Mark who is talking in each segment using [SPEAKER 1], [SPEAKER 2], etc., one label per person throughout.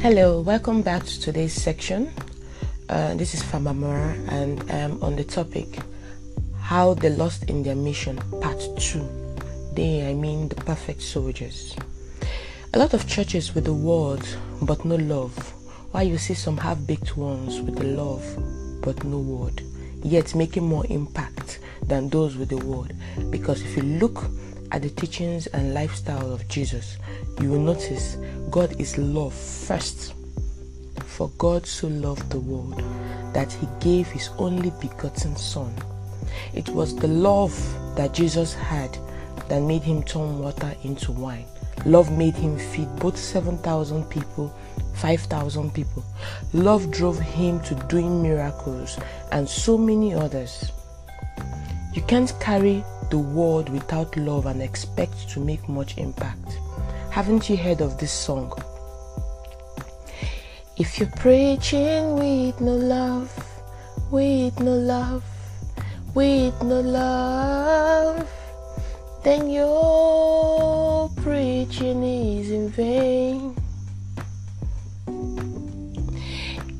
[SPEAKER 1] Hello, welcome back to today's section. This is Famamara, and on the topic, How They Lost in Their Mission, Part 2. They, I mean the perfect soldiers. A lot of churches with the word, but no love, while you see some half-baked ones with the love, but no word, yet making more impact than those with the word. Because if you look at the teachings and lifestyle of Jesus, you will notice God is love first. For God so loved the world that he gave his only begotten Son. It was the love that Jesus had that made him turn water into wine. Love made him feed both 7,000 people, 5,000 people. Love drove him to doing miracles and so many others. You can't carry the word without love and expect to make much impact. Haven't you heard of this song? If you're preaching with no love, with no love, with no love, then your preaching is in vain.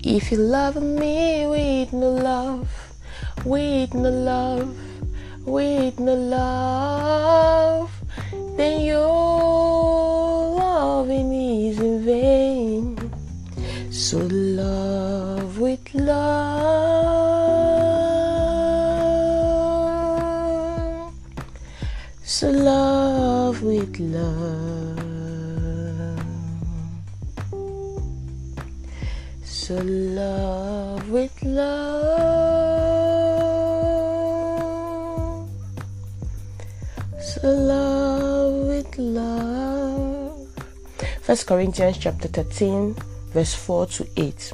[SPEAKER 1] If you love me with no love, with no love, with no love, then your loving is in vain. So love with love. So love with love. So love with love. So love with love. 1 Corinthians chapter 13 verse 4 to 8.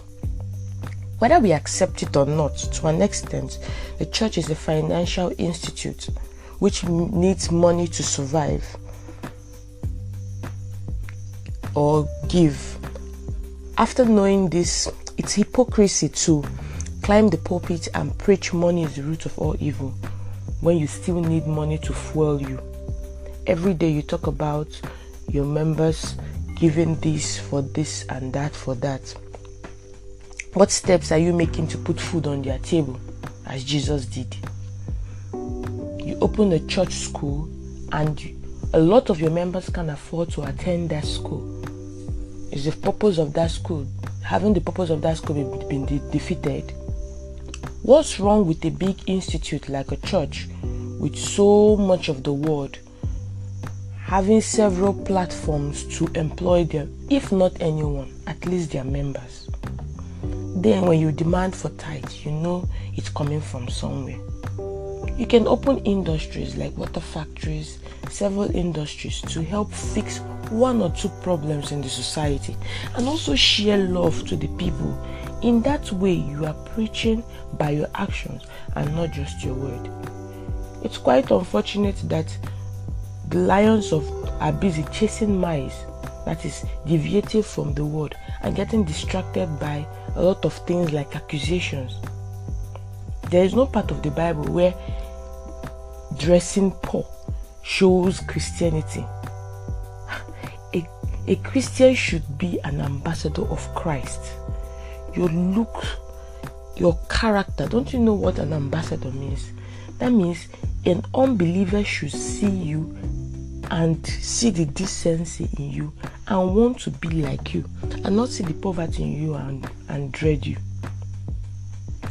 [SPEAKER 1] Whether we accept it or not, to an extent, the church is a financial institute which needs money to survive or give. After knowing this, it's hypocrisy to climb the pulpit and preach money is the root of all evil when you still need money to fuel you. Every day you talk about your members giving this for this and that for that. What steps are you making to put food on their table as Jesus did? You open a church school and a lot of your members can afford to attend that school. Is the purpose of that school, having the purpose of that school been defeated? What's wrong with a big institute like a church with so much of the word, having several platforms to employ them, if not anyone, at least their members? Then when you demand for tithes, you know it's coming from somewhere. You can open industries like water factories, several industries to help fix one or two problems in the society and also share love to the people. In that way, you are preaching by your actions and not just your word. It's quite unfortunate that the lions are busy chasing mice, that is deviating from the word and getting distracted by a lot of things like accusations. There is no part of the Bible where dressing poor shows Christianity. A Christian should be an ambassador of Christ. Your look, your character. Don't you know what an ambassador means? That means an unbeliever should see you and see the decency in you and want to be like you, and not see the poverty in you and dread you.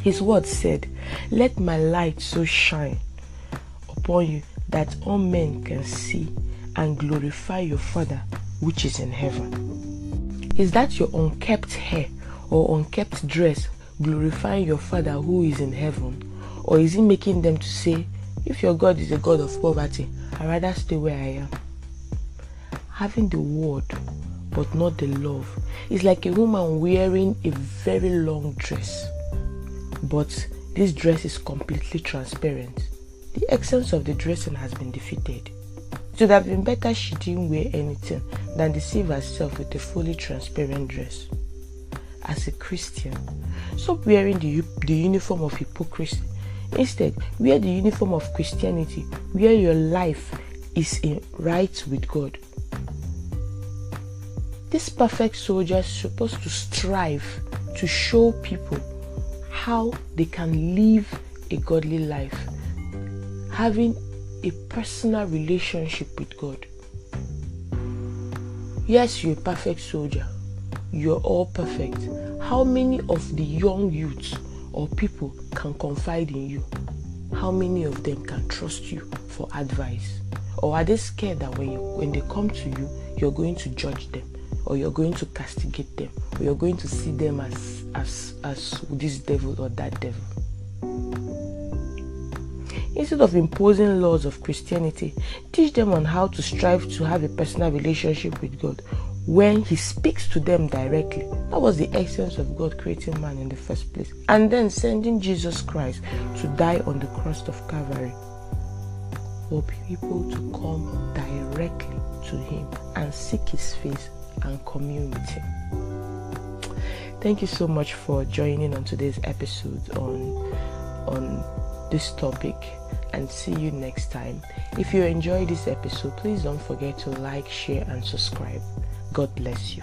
[SPEAKER 1] His word said, "Let my light so shine upon you that all men can see and glorify your Father which is in heaven." Is that your unkept hair or unkept dress glorifying your Father who is in heaven? Or is it making them to say, if your God is a God of poverty, I'd rather stay where I am? Having the word but not the love is like a woman wearing a very long dress, but this dress is completely transparent. The essence of the dressing has been defeated. It would have been better she didn't wear anything than deceive herself with a fully transparent dress. As a Christian, stop wearing the uniform of hypocrisy. Instead, wear the uniform of Christianity, where your life is in right with God. This perfect soldier is supposed to strive to show people how they can live a godly life, having a personal relationship with God. Yes, you're a perfect soldier. You're all perfect. How many of the young youths or people can confide in you? How many of them can trust you for advice? Or are they scared that when they come to you, you're going to judge them, or you're going to castigate them, or you're going to see them as this devil or that devil? Instead of imposing laws of Christianity, teach them on how to strive to have a personal relationship with God when He speaks to them directly. That was the essence of God creating man in the first place, and then sending Jesus Christ to die on the cross of Calvary for people to come directly to Him and seek His face and commune with Him. Thank you so much for joining on today's episode on this topic, and see you next time. If you enjoyed this episode, please don't forget to like, share and subscribe. God bless you.